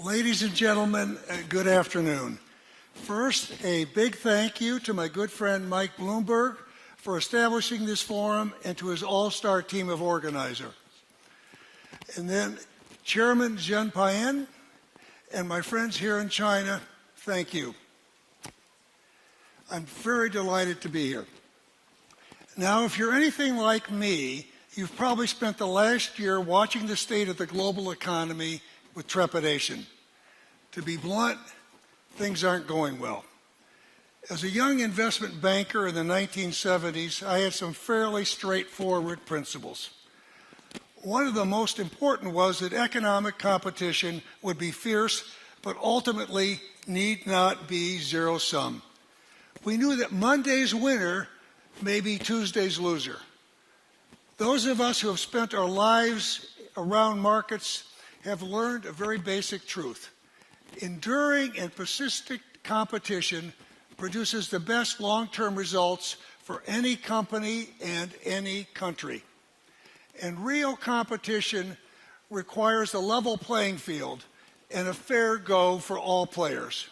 Ladies and gentlemen, good afternoon. First, a big thank you to my good friend Mike Bloomberg for establishing this forum and to his all-star team of organizers. And then Chairman Zhen Paiyan and my friends here in China, thank you. I'm very delighted to be here. Now, if you're anything like me, you've probably spent the last year watching the state of the global economy with trepidation. To be blunt, things aren't going well. As a young investment banker in the 1970s, I had some fairly straightforward principles. One of the most important was that economic competition would be fierce, but ultimately need not be zero-sum. We knew that Monday's winner may be Tuesday's loser. Those of us who have spent our lives around markets have learned a very basic truth. Enduring and persistent competition produces the best long-term results for any company and any country. And real competition requires a level playing field and a fair go for all players.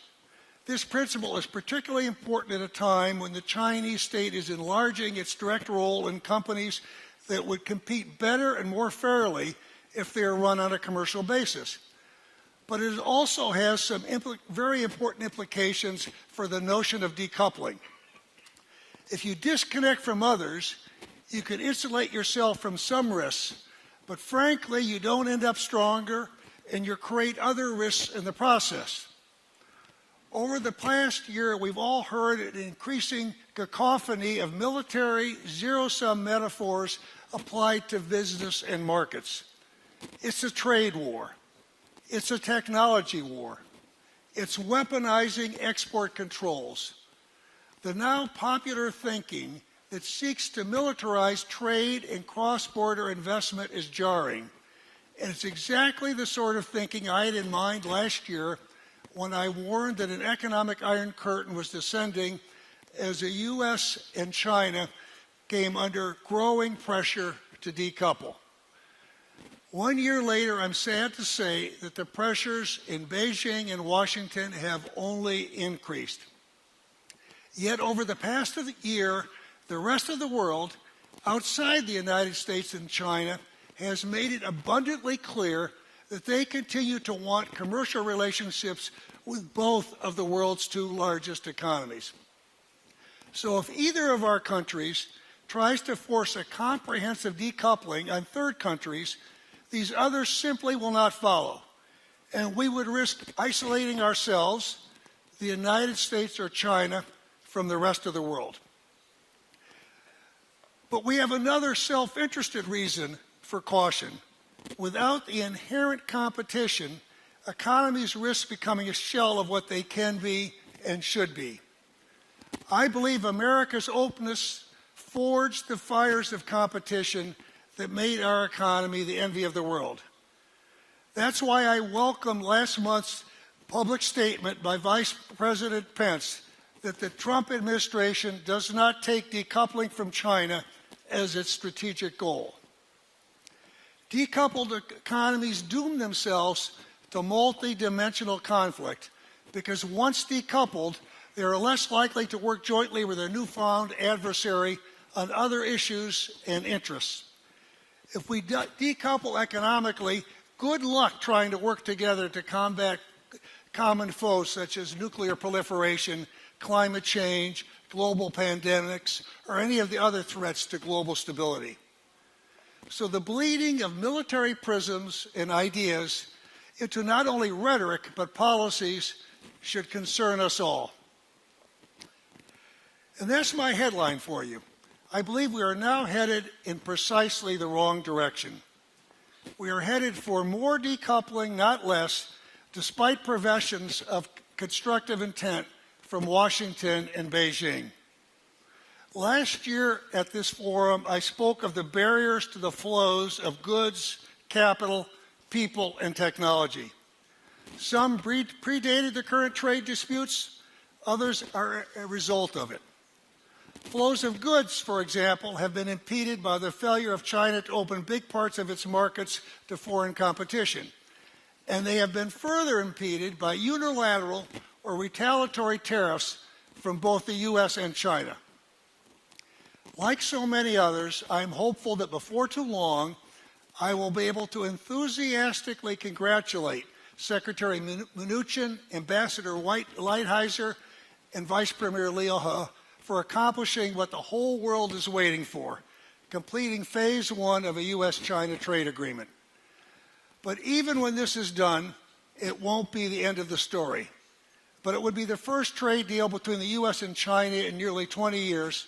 This principle is particularly important at a time when the Chinese state is enlarging its direct role in companies that would compete better and more fairly if they are run on a commercial basis. But it also has some very important implications for the notion of decoupling. If you disconnect from others, you can insulate yourself from some risks, but frankly, you don't end up stronger and you create other risks in the process. Over the past year, we've all heard an increasing cacophony of military zero-sum metaphors applied to business and markets. It's a trade war. It's a technology war. It's weaponizing export controls. The now popular thinking that seeks to militarize trade and cross-border investment is jarring. And it's exactly the sort of thinking I had in mind last year when I warned that an economic iron curtain was descending as the U.S. and China came under growing pressure to decouple. 1 year later, I'm sad to say that the pressures in Beijing and Washington have only increased. Yet over the past year, the rest of the world, outside the United States and China, has made it abundantly clear that they continue to want commercial relationships with both of the world's two largest economies. So if either of our countries tries to force a comprehensive decoupling on third countries, these others simply will not follow. And we would risk isolating ourselves, the United States or China, from the rest of the world. But we have another self-interested reason for caution. Without the inherent competition, economies risk becoming a shell of what they can be and should be. I believe America's openness forged the fires of competition that made our economy the envy of the world. That's why I welcomed last month's public statement by Vice President Pence that the Trump administration does not take decoupling from China as its strategic goal. Decoupled economies doom themselves to multi-dimensional conflict because once decoupled, they are less likely to work jointly with their newfound adversary on other issues and interests. If we decouple economically, good luck trying to work together to combat common foes such as nuclear proliferation, climate change, global pandemics, or any of the other threats to global stability. So the bleeding of military prisms and ideas into not only rhetoric but policies should concern us all. And that's my headline for you. I believe we are now headed in precisely the wrong direction. We are headed for more decoupling, not less, despite professions of constructive intent from Washington and Beijing. Last year at this forum, I spoke of the barriers to the flows of goods, capital, people, and technology. Some predated the current trade disputes, others are a result of it. Flows of goods, for example, have been impeded by the failure of China to open big parts of its markets to foreign competition. and they have been further impeded by unilateral or retaliatory tariffs from both the U.S. and China. Like so many others, I'm hopeful that before too long, I will be able to enthusiastically congratulate Secretary Mnuchin, Ambassador Lighthizer, and Vice Premier Liu He for accomplishing what the whole world is waiting for, completing phase one of a U.S.-China trade agreement. But even when this is done, it won't be the end of the story. But it would be the first trade deal between the U.S. and China in nearly 20 years,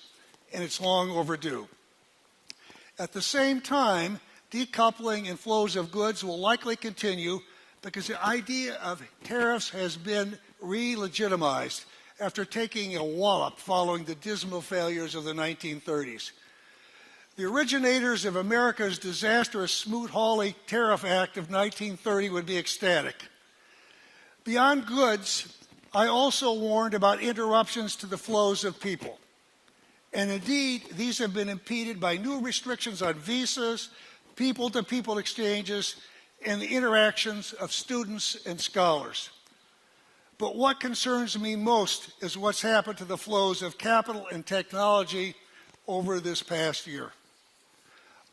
and it's long overdue. At the same time, decoupling and flows of goods will likely continue because the idea of tariffs has been re-legitimized after taking a wallop following the dismal failures of the 1930s. The originators of America's disastrous Smoot-Hawley Tariff Act of 1930 would be ecstatic. Beyond goods, I also warned about interruptions to the flows of people. And indeed, these have been impeded by new restrictions on visas, people-to-people exchanges, and the interactions of students and scholars. But what concerns me most is what's happened to the flows of capital and technology over this past year.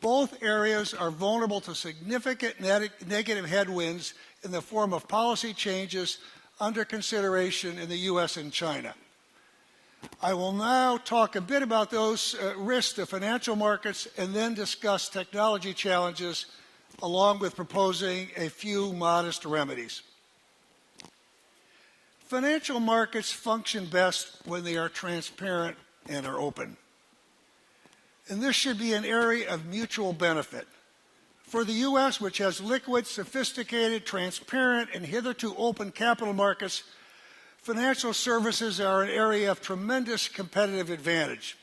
Both areas are vulnerable to significant negative headwinds in the form of policy changes under consideration in the U.S. and China. I will now talk a bit about those risks to financial markets and then discuss technology challenges along with proposing a few modest remedies. Financial markets function best when they are transparent and are open. And this should be an area of mutual benefit. For the U.S., which has liquid, sophisticated, transparent, and hitherto open capital markets, financial services are an area of tremendous competitive advantage.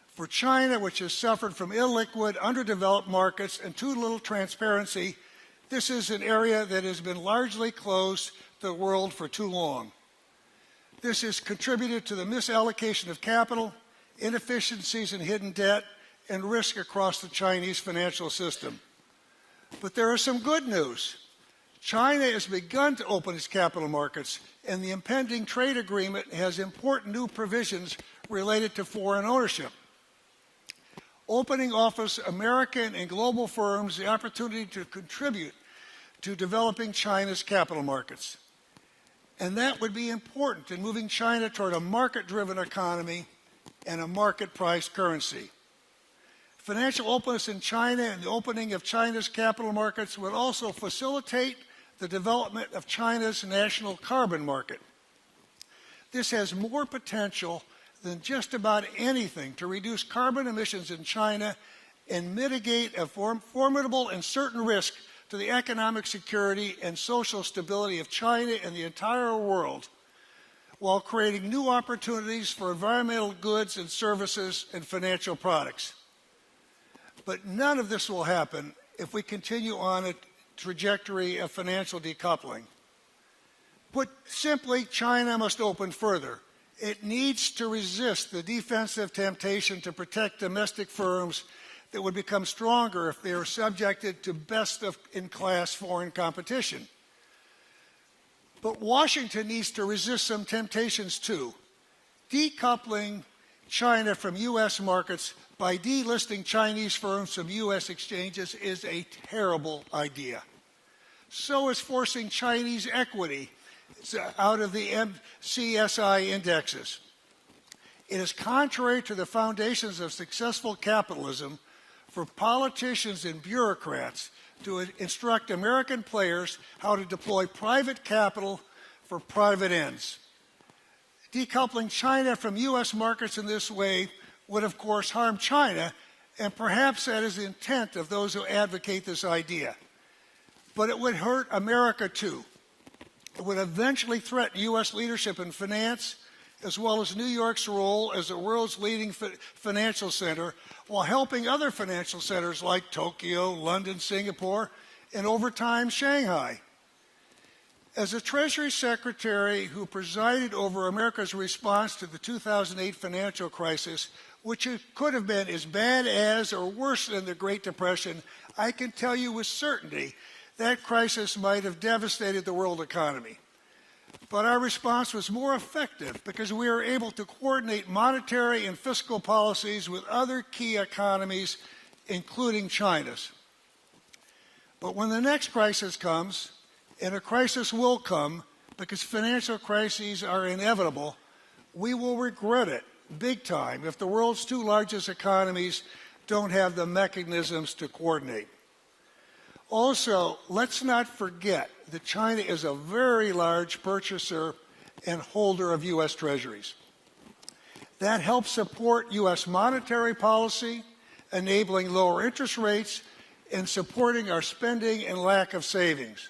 For China, which has suffered from illiquid, underdeveloped markets and too little transparency, this is an area that has been largely closed to the world for too long. This has contributed to the misallocation of capital, inefficiencies in hidden debt, and risk across the Chinese financial system. But there is some good news. China has begun to open its capital markets, and the impending trade agreement has important new provisions related to foreign ownership. Opening offers American and global firms the opportunity to contribute to developing China's capital markets. And that would be important in moving China toward a market-driven economy and a market-priced currency. Financial openness in China and the opening of China's capital markets would also facilitate the development of China's national carbon market. This has more potential than just about anything to reduce carbon emissions in China and mitigate a formidable and certain risk to the economic security and social stability of China and the entire world, while creating new opportunities for environmental goods and services and financial products. But none of this will happen if we continue on a trajectory of financial decoupling. Put simply, China must open further. It needs to resist the defensive temptation to protect domestic firms that would become stronger if they are subjected to best-in-class foreign competition. But Washington needs to resist some temptations too. Decoupling China from U.S. markets by delisting Chinese firms from U.S. exchanges is a terrible idea. So is forcing Chinese equity out of the MSCI indexes. It is contrary to the foundations of successful capitalism for politicians and bureaucrats to instruct American players how to deploy private capital for private ends. Decoupling China from U.S. markets in this way would, of course, harm China, and perhaps that is the intent of those who advocate this idea. But it would hurt America too. It would eventually threaten U.S. leadership in finance, as well as New York's role as the world's leading financial center, while helping other financial centers like Tokyo, London, Singapore, and over time, Shanghai. As a Treasury Secretary who presided over America's response to the 2008 financial crisis, which could have been as bad as or worse than the Great Depression, I can tell you with certainty that crisis might have devastated the world economy. But our response was more effective because we were able to coordinate monetary and fiscal policies with other key economies, including China's. But when the next crisis comes, and a crisis will come because financial crises are inevitable, we will regret it big time if the world's two largest economies don't have the mechanisms to coordinate. Also, let's not forget that China is a very large purchaser and holder of U.S. Treasuries. That helps support U.S. monetary policy, enabling lower interest rates, and supporting our spending and lack of savings.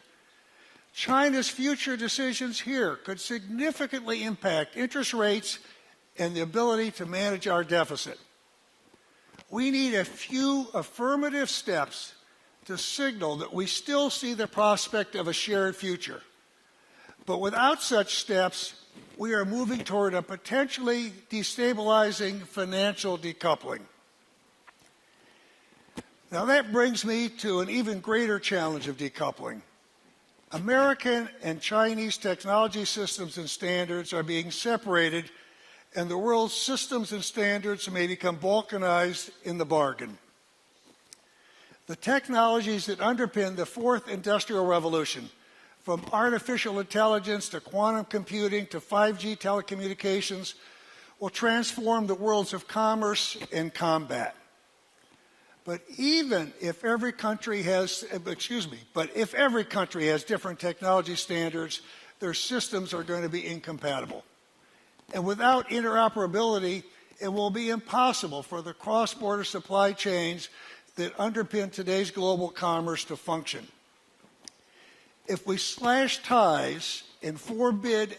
China's future decisions here could significantly impact interest rates and the ability to manage our deficit. We need a few affirmative steps to signal that we still see the prospect of a shared future. But without such steps, we are moving toward a potentially destabilizing financial decoupling. Now that brings me to an even greater challenge of decoupling. American and Chinese technology systems and standards are being separated, and the world's systems and standards may become balkanized in the bargain. The technologies that underpin the fourth industrial revolution, from artificial intelligence to quantum computing to 5G telecommunications, will transform the worlds of commerce and combat. But if every country has different technology standards, their systems are going to be incompatible. And without interoperability, it will be impossible for the cross-border supply chains that underpin today's global commerce to function. If we slash ties and forbid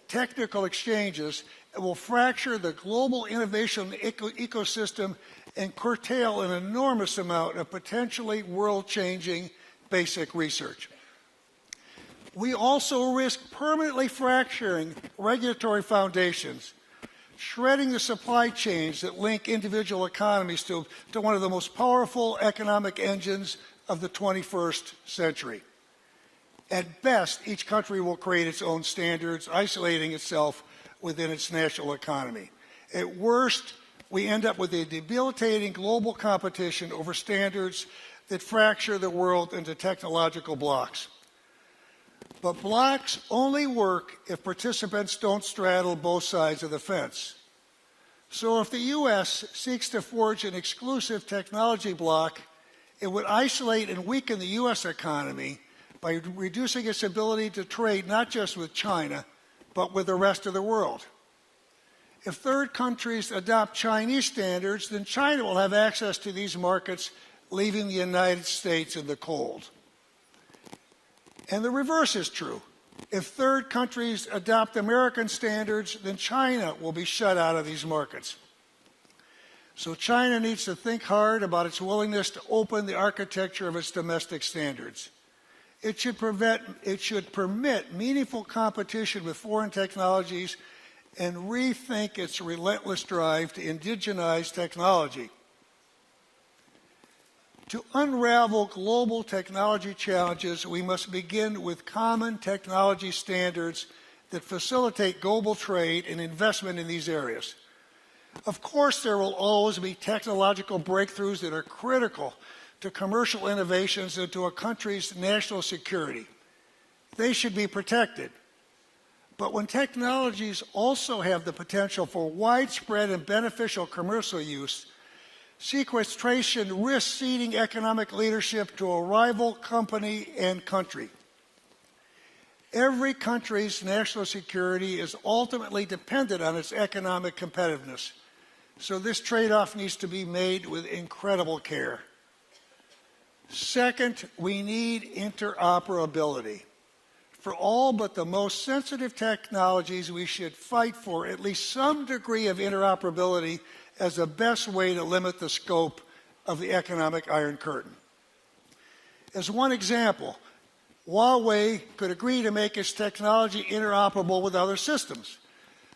technical exchanges, it will fracture the global innovation ecosystem and curtail an enormous amount of potentially world-changing basic research. We also risk permanently fracturing regulatory foundations, shredding the supply chains that link individual economies to one of the most powerful economic engines of the 21st century. At best, each country will create its own standards, isolating itself within its national economy. At worst, we end up with a debilitating global competition over standards that fracture the world into technological blocks. But blocks only work if participants don't straddle both sides of the fence. So if the U.S. seeks to forge an exclusive technology bloc, it would isolate and weaken the U.S. economy by reducing its ability to trade not just with China, but with the rest of the world. If third countries adopt Chinese standards, then China will have access to these markets, leaving the United States in the cold. And the reverse is true. If third countries adopt American standards, then China will be shut out of these markets. So China needs to think hard about its willingness to open the architecture of its domestic standards. It should permit meaningful competition with foreign technologies and rethink its relentless drive to indigenize technology. To unravel global technology challenges, we must begin with common technology standards that facilitate global trade and investment in these areas. Of course, there will always be technological breakthroughs that are critical to commercial innovations and to a country's national security. They should be protected. But when technologies also have the potential for widespread and beneficial commercial use, sequestration risks ceding economic leadership to a rival company and country. Every country's national security is ultimately dependent on its economic competitiveness. So this trade-off needs to be made with incredible care. Second, we need interoperability. For all but the most sensitive technologies, we should fight for at least some degree of interoperability as the best way to limit the scope of the economic Iron Curtain. As one example, Huawei could agree to make its technology interoperable with other systems.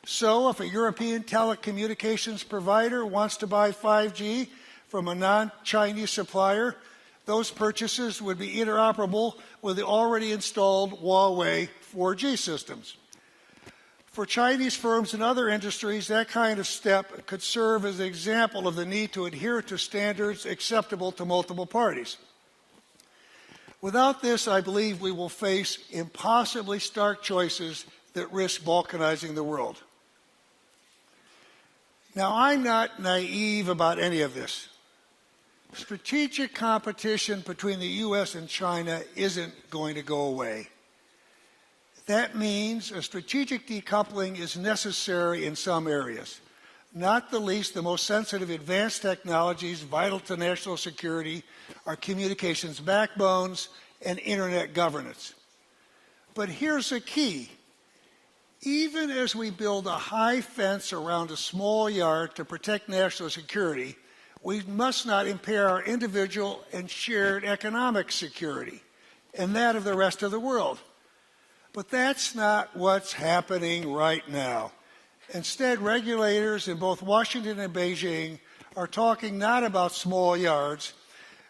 So if a European telecommunications provider wants to buy 5G from a non-Chinese supplier, Those purchases would be interoperable with the already installed Huawei 4G systems. For Chinese firms and other industries, that kind of step could serve as an example of the need to adhere to standards acceptable to multiple parties. Without this, I believe we will face impossibly stark choices that risk balkanizing the world. Now, I'm not naive about any of this. Strategic competition between the U.S. and China isn't going to go away. That means a strategic decoupling is necessary in some areas, not the least the most sensitive advanced technologies vital to national security are communications backbones and internet governance. But here's the key. Even as we build a high fence around a small yard to protect national security, we must not impair our individual and shared economic security and that of the rest of the world. But that's not what's happening right now. Instead, regulators in both Washington and Beijing are talking not about small yards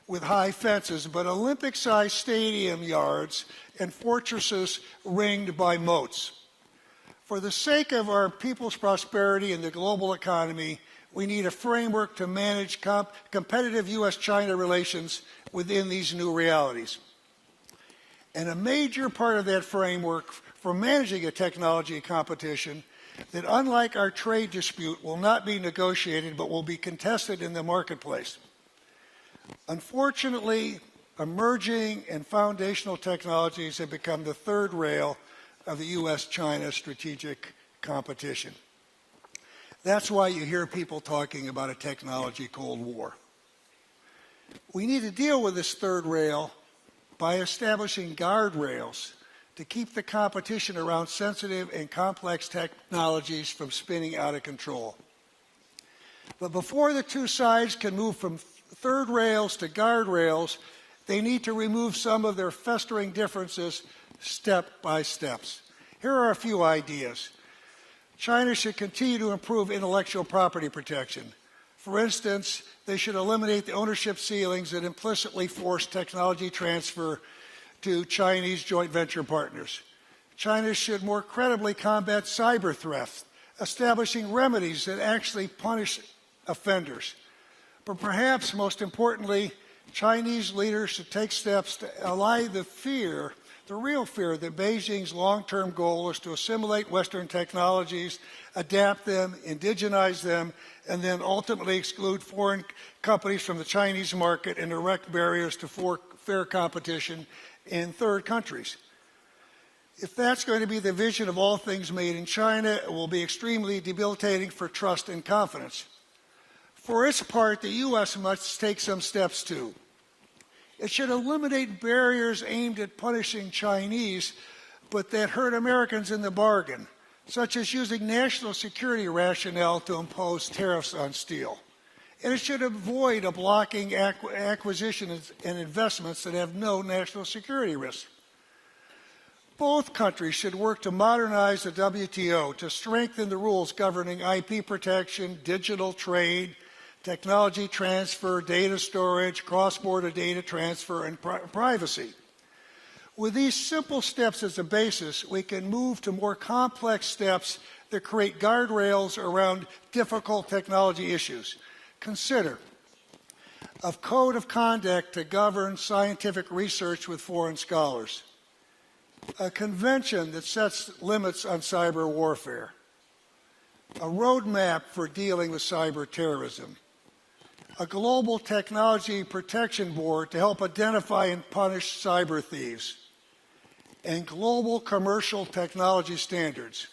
with high fences, but Olympic-sized stadium yards and fortresses ringed by moats. For the sake of our people's prosperity and the global economy, we need a framework to manage competitive U.S.-China relations within these new realities. And a major part of that framework for managing a technology competition that, unlike our trade dispute, will not be negotiated but will be contested in the marketplace. Unfortunately, emerging and foundational technologies have become the third rail of the U.S.-China strategic competition. That's why you hear people talking about a technology Cold War. We need to deal with this third rail by establishing guardrails to keep the competition around sensitive and complex technologies from spinning out of control. But before the two sides can move from third rails to guardrails, they need to remove some of their festering differences step by steps. Here are a few ideas. China should continue to improve intellectual property protection. For instance, they should eliminate the ownership ceilings that implicitly force technology transfer to Chinese joint venture partners. China should more credibly combat cyber threats, establishing remedies that actually punish offenders. But perhaps most importantly, Chinese leaders should take steps to allay the fear, the real fear, that Beijing's long-term goal is to assimilate Western technologies, adapt them, indigenize them, and then ultimately exclude foreign companies from the Chinese market and erect barriers to fair competition in third countries. If that's going to be the vision of all things made in China, it will be extremely debilitating for trust and confidence. For its part, the U.S. must take some steps too. It should eliminate barriers aimed at punishing Chinese, but that hurt Americans in the bargain, such as using national security rationale to impose tariffs on steel. And it should avoid blocking acquisitions and investments that have no national security risk. Both countries should work to modernize the WTO to strengthen the rules governing IP protection, digital trade, technology transfer, data storage, cross-border data transfer, and privacy. With these simple steps as a basis, we can move to more complex steps that create guardrails around difficult technology issues. Consider a code of conduct to govern scientific research with foreign scholars, a convention that sets limits on cyber warfare, a roadmap for dealing with cyber terrorism, a global technology protection board to help identify and punish cyber thieves, and global commercial technology standards.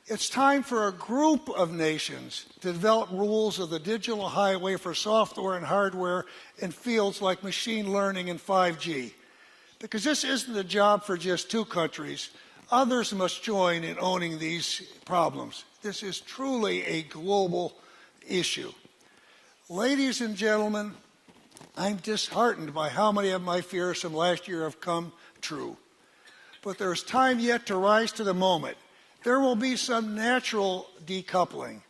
It's time for a group of nations to develop rules of the digital highway for software and hardware in fields like machine learning and 5G. Because this isn't a job for just two countries. Others must join in owning these problems. This is truly a global issue. Ladies and gentlemen, I'm disheartened by how many of my fears from last year have come true. But there's time yet to rise to the moment. There will be some natural decoupling,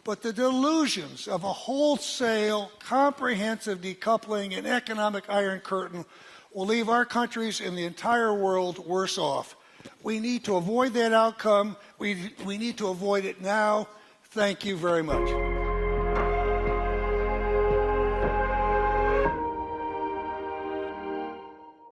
But the delusions of a wholesale, comprehensive decoupling and economic iron curtain will leave our countries and the entire world worse off. We need to avoid that outcome. We need to avoid it now. Thank you very much.